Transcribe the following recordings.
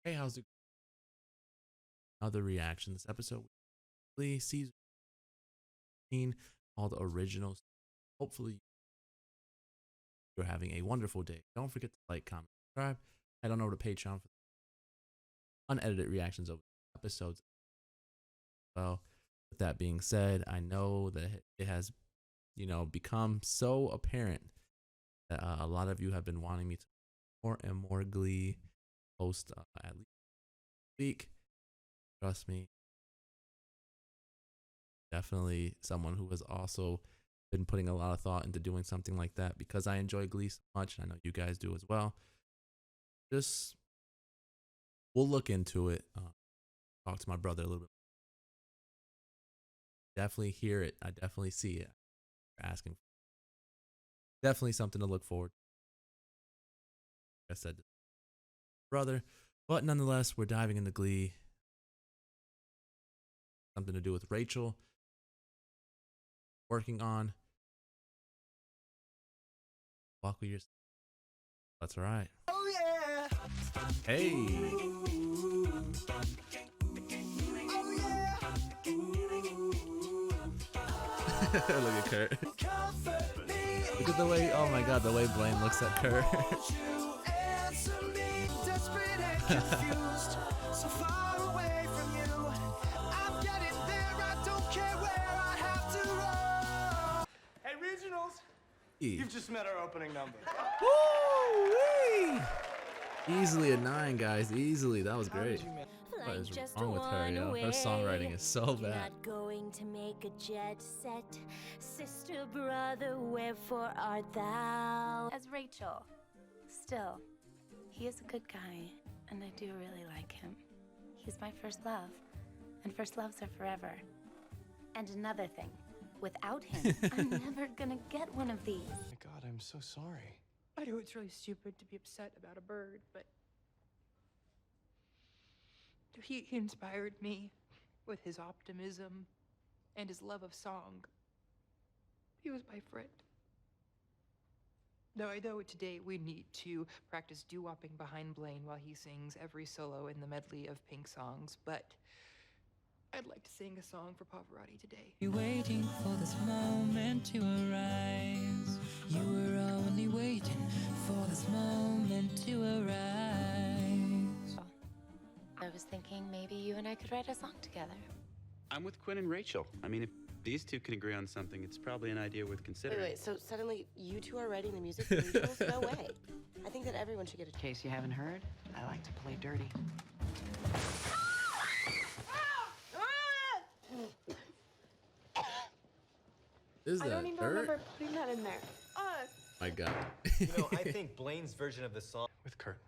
Hey, how's it going? Another reaction. This episode, Glee season 15, called Originals. Hopefully, you're having a wonderful day. Don't forget to like, comment, subscribe. Head on over to Patreon for unedited reactions of episodes. Well, with that being said, I know that it has, become so apparent that a lot of you have been wanting me to more and more Glee post at least a week. Trust me, definitely someone who has also been putting a lot of thought into doing something like that because I enjoy Glee so much, and I know you guys do as well. Just we'll look into it. Talk to my brother a little bit. Definitely hear it. I definitely see it. You're asking. Definitely something to look forward to. Like I said, brother, but nonetheless, we're diving into Glee. Something to do with Rachel working on. Walk with your. That's all right. Oh yeah. Hey. Oh yeah. Look at Kurt. Look at the way. Oh my God, the way Blaine looks at Kurt. You've just met our opening number. Woo-wee! Easily a 9, guys. Easily. That was great. What is wrong with her, yo? Her songwriting is so bad. Not going to make a jet set. Sister, brother, wherefore art thou? As Rachel. Still, he is a good guy, and I do really like him. He's my first love, and first loves are forever. And another thing. Without him, I'm never gonna get one of these. Oh my God, I'm so sorry. I know it's really stupid to be upset about a bird, but he inspired me with his optimism and his love of song. He was my friend. Now, I know today we need to practice doo-wopping behind Blaine while he sings every solo in the medley of Pink songs, but I'd like to sing a song for Pavarotti today. You're waiting for this moment to arise. You were only waiting for this moment to arise. I was thinking maybe you and I could write a song together. I'm with Quinn and Rachel. I mean, if these two can agree on something, it's probably an idea worth considering. Wait, so suddenly you two are writing the music for Regionals? No way. I think that everyone should get a... In case you haven't heard, I like to play dirty. Is I that don't even Kurt? remember putting that in there. My God. I think Blaine's version of the song with Kurt.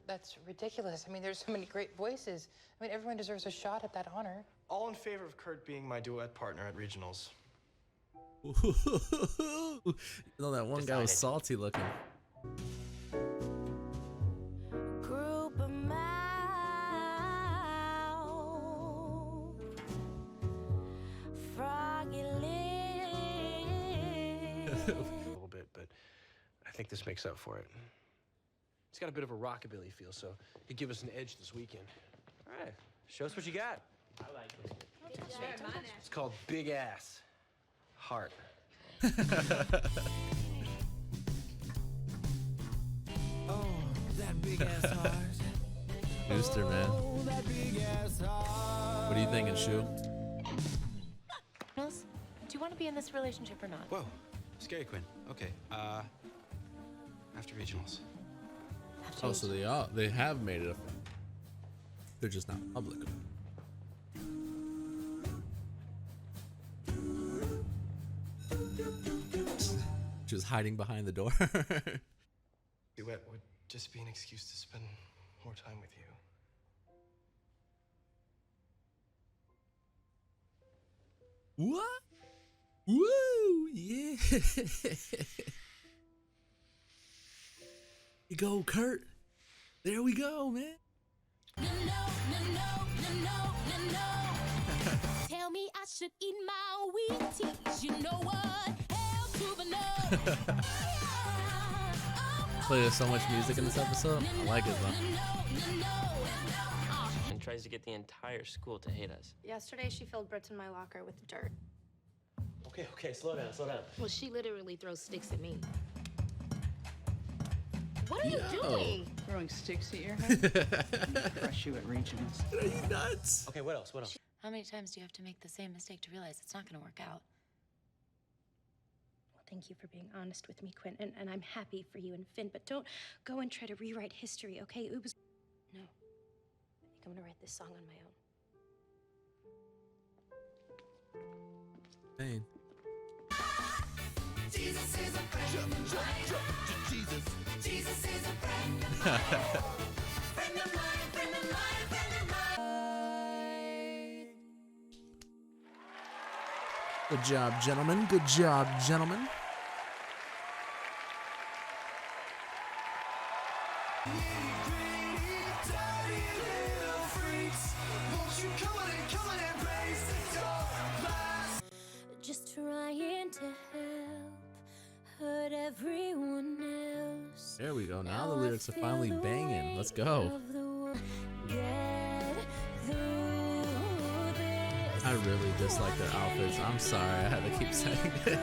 That's ridiculous. I mean, there's so many great voices. I mean, everyone deserves a shot at that honor. All in favor of Kurt being my duet partner at Regionals. That one guy was salty looking. Group 'em out. Froggy lips. A little bit, but I think this makes up for it. It's got a bit of a rockabilly feel, so it'd give us an edge this weekend. All right, show us what you got. I like it. It's called Big Ass Heart. Oh, that big ass heart. Booster, man. Oh, that big ass heart. What are you thinking, Shu? Mills, do you want to be in this relationship or not? Whoa, Scary Quinn. Okay, after Regionals. Oh, so they have made it a thing. They're just not public. Just hiding behind the door. Duet would just be an excuse to spend more time with you. What? Woo! Yeah. You go, Kurt. There we go, man. No. Tell me I should eat my Wheaties. You know what? Hell to the no. Play so much music in this episode. I like it, bro. And tries to get the entire school to hate us. Yesterday, she filled Brits in my locker with dirt. Okay, slow down. Well, she literally throws sticks at me. What are you doing? Throwing sticks at your head? Crush you at regionals. Are you nuts? Okay, what else? How many times do you have to make the same mistake to realize it's not going to work out? Well, thank you for being honest with me, Quinn, and I'm happy for you and Finn, but don't go and try to rewrite history, okay? It was... No. I think I'm gonna write this song on my own. Pain. Jesus is a friend of mine. Jesus is a friend of mine. Friend of mine, friend of mine, friend of mine. Good job, gentlemen. Good job, gentlemen. Just trying to help, hurt everyone else. There we go. Now the lyrics are finally banging. Let's go. I really dislike their outfits. I'm sorry. I had to keep saying it.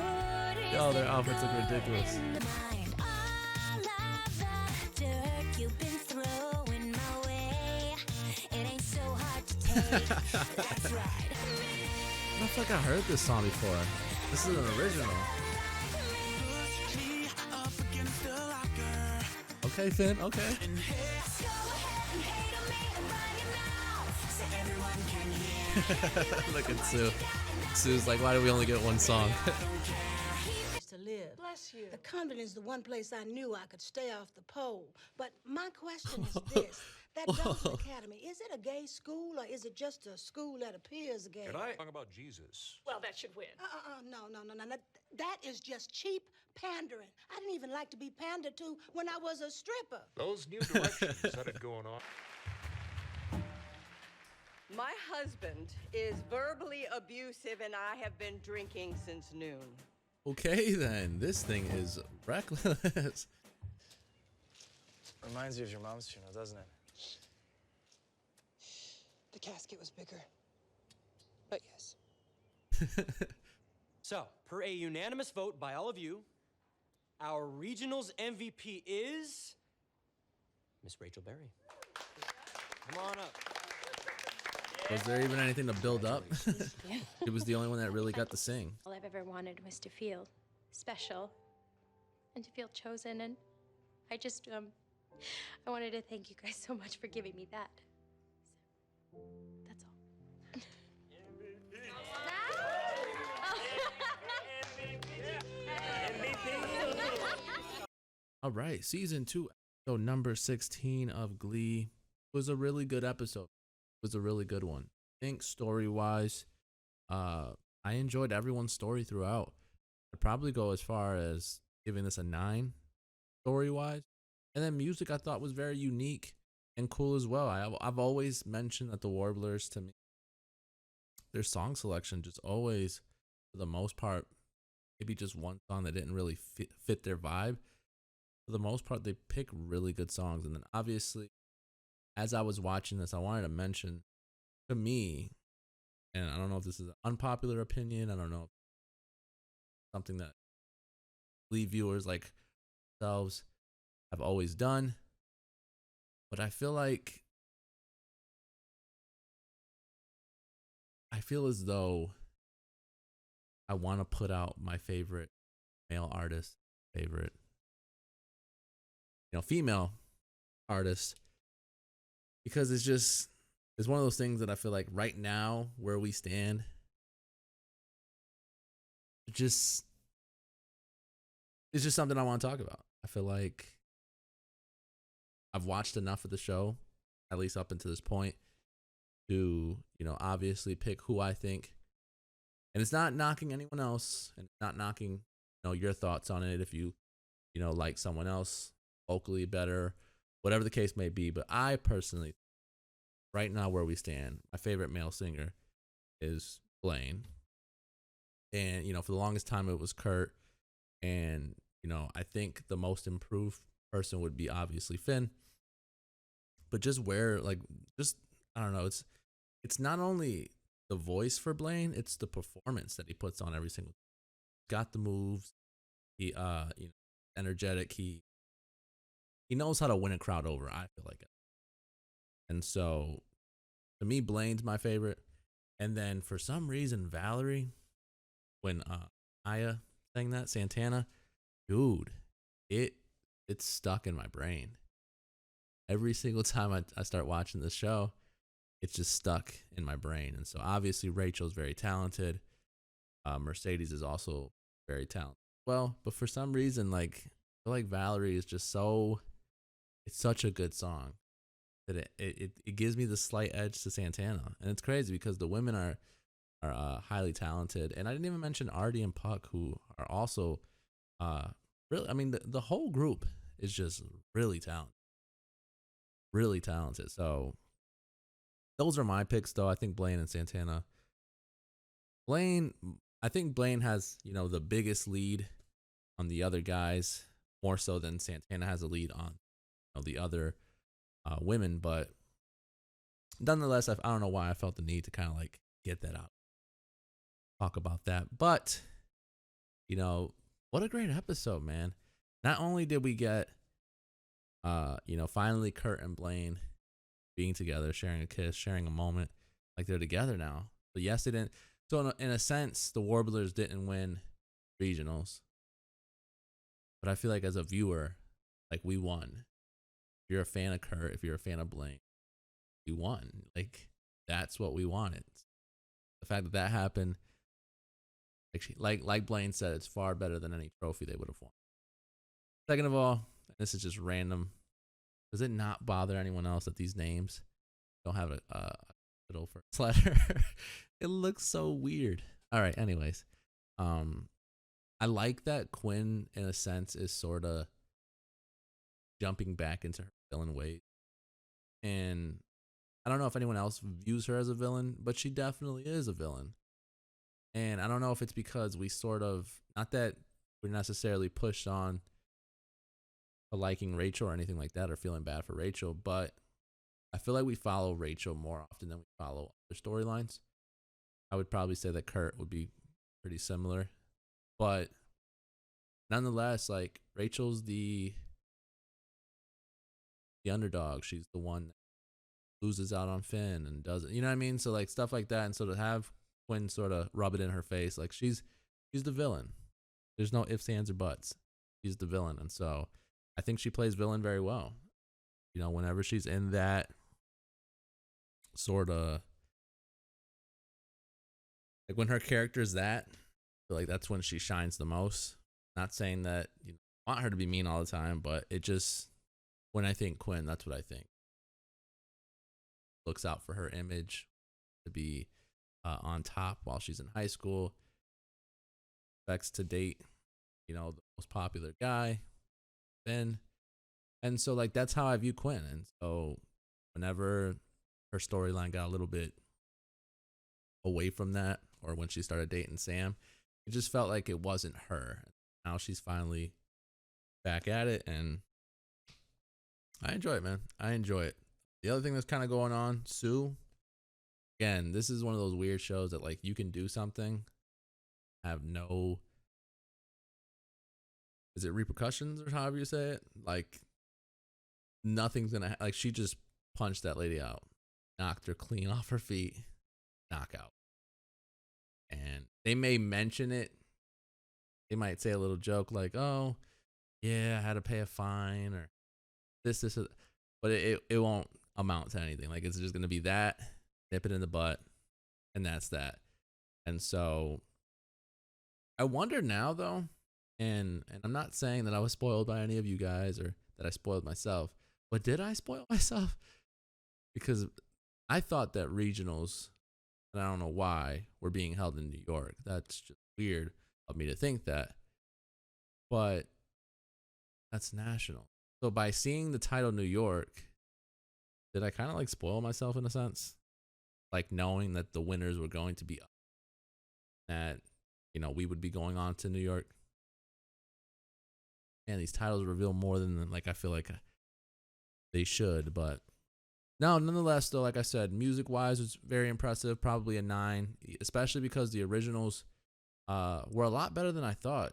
Yo, their outfits look ridiculous. I feel like I heard this song before. This is an original. Okay, Finn. Okay. Look at Sue. Sue's like, why do we only get one song? To live. Bless you. The convent is the one place I knew I could stay off the pole. But my question is this. That Dalton Academy, is it a gay school or is it just a school that appears gay? Can I talk about Jesus? Well, that should win. No. That is just cheap pandering. I didn't even like to be pandered to when I was a stripper. Those new directions had it going on. My husband is verbally abusive and I have been drinking since noon. Okay, then. This thing is reckless. Reminds you of your mom's funeral, doesn't it? The casket was bigger. But yes. So, per a unanimous vote by all of you, our regionals MVP is Miss Rachel Berry. Come on up. Was there even anything to build up? It was the only one that really got to sing. All I've ever wanted was to feel special and to feel chosen, and I just, I wanted to thank you guys so much for giving me that. So, that's all. All right, season 2, episode number 16 of Glee was a really good episode. It was a really good one. I think story-wise, I enjoyed everyone's story throughout. I'd probably go as far as giving this a 9 story-wise. And then music I thought was very unique and cool as well. I've always mentioned that the Warblers, to me, their song selection just always, for the most part, maybe just one song that didn't really fit their vibe. For the most part, they pick really good songs. And then obviously, as I was watching this, I wanted to mention, to me, and I don't know if this is an unpopular opinion, I don't know, something that Glee viewers like ourselves have always done, but I feel as though I want to put out my favorite male artist, female artist, because it's one of those things that I feel like right now where we stand, it's just something I want to talk about. I feel like I've watched enough of the show, at least up until this point, to, obviously pick who I think. And it's not knocking anyone else, and not knocking, your thoughts on it if you, like someone else vocally better, whatever the case may be. But I personally, right now where we stand, my favorite male singer is Blaine. And, for the longest time it was Kurt. And, I think the most improved person would be obviously Finn. But just where, like, just, I don't know, it's not only the voice for Blaine, it's the performance that he puts on every single. Got the moves. He energetic. He knows how to win a crowd over, I feel like it. And so to me, Blaine's my favorite. And then for some reason, Valerie, when Aya sang that, Santana, dude, it's stuck in my brain. Every single time I start watching this show, it's just stuck in my brain. And so obviously Rachel's very talented. Mercedes is also very talented. Well, but for some reason, like, I feel like Valerie is just it's such a good song that it gives me the slight edge to Santana. And it's crazy because the women are highly talented. And I didn't even mention Artie and Puck, who are also really, I mean, the whole group is just really talented. Really talented. So those are my picks, though. I think Blaine and Santana. I think Blaine has, the biggest lead on the other guys, more so than Santana has a lead on the other women. But nonetheless, I don't know why I felt the need to kind of like get that out, talk about that. But what a great episode, man. Not only did we get finally Kurt and Blaine being together, sharing a kiss, sharing a moment, like they're together now. But yes, they didn't. So in a sense, the Warblers didn't win regionals. But I feel like as a viewer, like, we won. If you're a fan of Kurt, if you're a fan of Blaine, we won. Like, that's what we wanted. The fact that that happened, actually, like Blaine said, it's far better than any trophy they would have won. Second of all, this is just random. Does it not bother anyone else that these names don't have a little first letter? It looks so weird. All right, anyways. I like that Quinn, in a sense, is sort of jumping back into her villain ways. And I don't know if anyone else views her as a villain, but she definitely is a villain. And I don't know if it's because we sort of, not that we're necessarily pushed on to liking Rachel or anything like that, or feeling bad for Rachel, but I feel like we follow Rachel more often than we follow other storylines. I would probably say that Kurt would be pretty similar, but nonetheless, like, Rachel's the underdog. She's the one that loses out on Finn and doesn't, you know what I mean? So like stuff like that. And so to have Quinn sort of rub it in her face, like, she's the villain. There's no ifs, ands, or buts. She's the villain. And so I think she plays villain very well. Whenever she's in that sort of, like, when her character is that, I feel like that's when she shines the most. Not saying that you want her to be mean all the time, but it just, when I think Quinn, that's what I think. Looks out for her image to be on top while she's in high school. Expects to date, the most popular guy, Ben. And so, like, that's how I view Quinn. And so whenever her storyline got a little bit away from that, or when she started dating Sam, it just felt like it wasn't her. Now she's finally back at it, and I enjoy it, man. I enjoy it. The other thing that's kind of going on, Sue, again, this is one of those weird shows that, like, you can do something, have no, is it repercussions or however you say it? Like, nothing's gonna, like, she just punched that lady out, knocked her clean off her feet, knockout. And they may mention it. They might say a little joke like, oh, yeah, I had to pay a fine, or this, but it won't amount to anything. Like, it's just going to be that, nip it in the butt, and that's that. And so I wonder now, though, and I'm not saying that I was spoiled by any of you guys or that I spoiled myself, but did I spoil myself? Because I thought that regionals, and I don't know why, were being held in New York. That's just weird of me to think that. But that's national. So by seeing the title New York, did I kind of like spoil myself in a sense? Like, knowing that the winners were going to be up, that, we would be going on to New York. man, these titles reveal more than like I feel like they should. But no, nonetheless, though, like I said, music wise, it's very impressive. Probably a 9, especially because the originals were a lot better than I thought.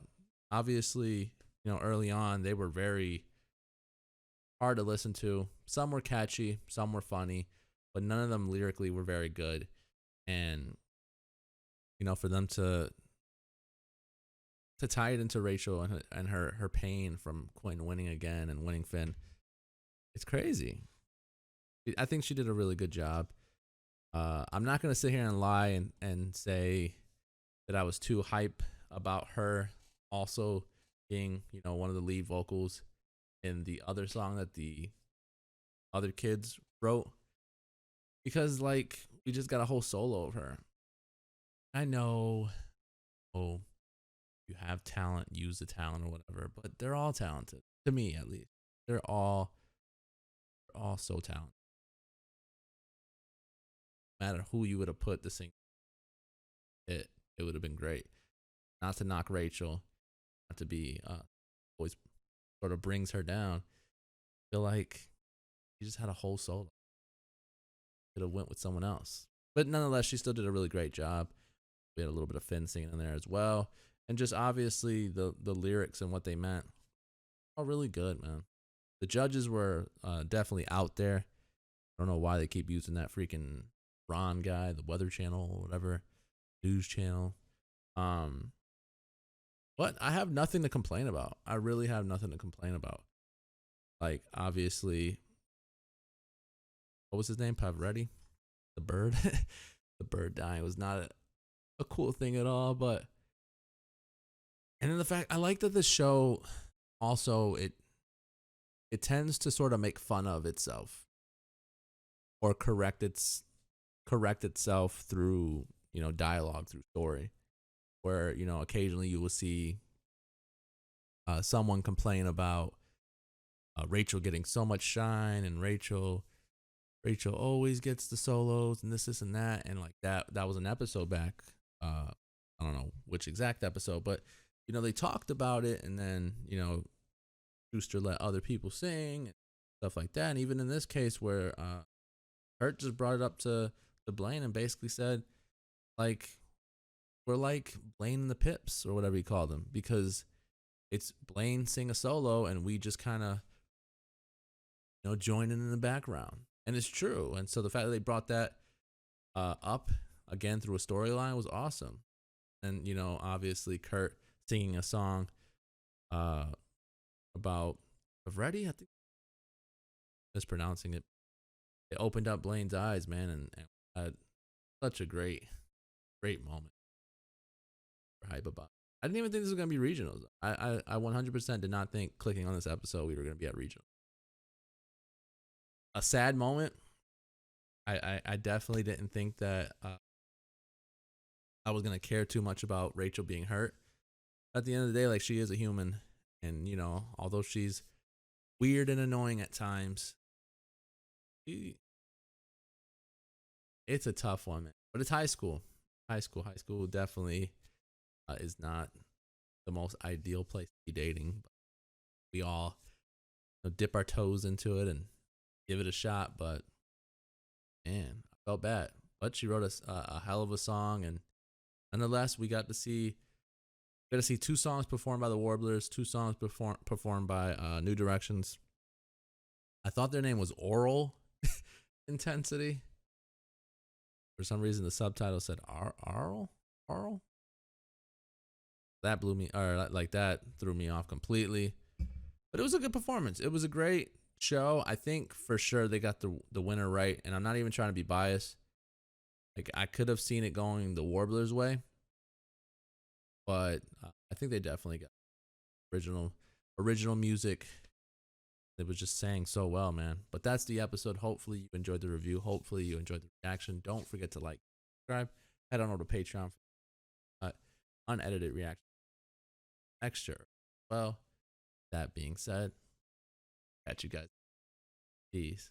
Obviously, you know, early on they were very hard to listen to. Some were catchy, some were funny, but none of them lyrically were very good. And you know, for them to tie it into Rachel and her pain from Quinn winning again and winning Finn, it's crazy. I think she did a really good job. I'm not gonna sit here and lie and say that I was too hype about her also being, you know, one of the lead vocals in the other song that the other kids wrote, because like we just got a whole solo of her. I know, oh, you have talent, use the talent or whatever, but they're all talented, to me at least. They're all so talented. No matter who you would have put to sing it would have been great. Not to knock Rachel, not to be always sort of brings her down. I feel like she just had a whole solo. Could have went with someone else, but nonetheless, she still did a really great job. We had a little bit of Finn singing in there as well, and just obviously the lyrics and what they meant, all really good, man. The judges were definitely out there. I don't know why they keep using that freaking Ron guy, the Weather Channel or whatever, news channel. But I have nothing to complain about. I really have nothing to complain about. Like, obviously, what was his name? Pavarotti? The bird? The bird dying was not a cool thing at all, but and then the fact I like that the show also it tends to sort of make fun of itself or correct itself through, you know, dialogue, through story, where, you know, occasionally you will see someone complain about Rachel getting so much shine, and Rachel always gets the solos and this and that, and like that was an episode back, I don't know which exact episode, but you know, they talked about it, and then, you know, Schuster let other people sing and stuff like that. And even in this case where Hurt just brought it up to Blaine and basically said, like, we're like Blaine and the Pips or whatever you call them, because it's Blaine sing a solo and we just kind of, you know, join in the background. And it's true. And so the fact that they brought that up again through a storyline was awesome. And, you know, obviously Kurt singing a song about Ready, I think, mispronouncing it. It opened up Blaine's eyes, man, and had such a great moment. Hype about. I didn't even think this was gonna be regionals. I 100% did not think clicking on this episode we were gonna be at regional. A sad moment. I definitely didn't think that I was gonna care too much about Rachel being hurt. At the end of the day, like, she is a human, and, you know, although she's weird and annoying at times, it's a tough one, man. But it's high school. High school definitely is not the most ideal place to be dating. But we all, you know, dip our toes into it and give it a shot. But man, I felt bad. But she wrote a hell of a song, and nonetheless, we got to see 2 songs performed by the Warblers, 2 songs performed by New Directions. I thought their name was Oral Intensity. For some reason, the subtitle said Arl. That blew me, or like that threw me off completely. But it was a good performance. It was a great show. I think for sure they got the winner right, and I'm not even trying to be biased. Like, I could have seen it going the Warblers' way, but I think they definitely got original music. It was just sang so well, man. But that's the episode. Hopefully you enjoyed the review. Hopefully you enjoyed the reaction. Don't forget to like, subscribe, head on over to Patreon for unedited reaction extra. Well, that being said, catch you guys. Peace.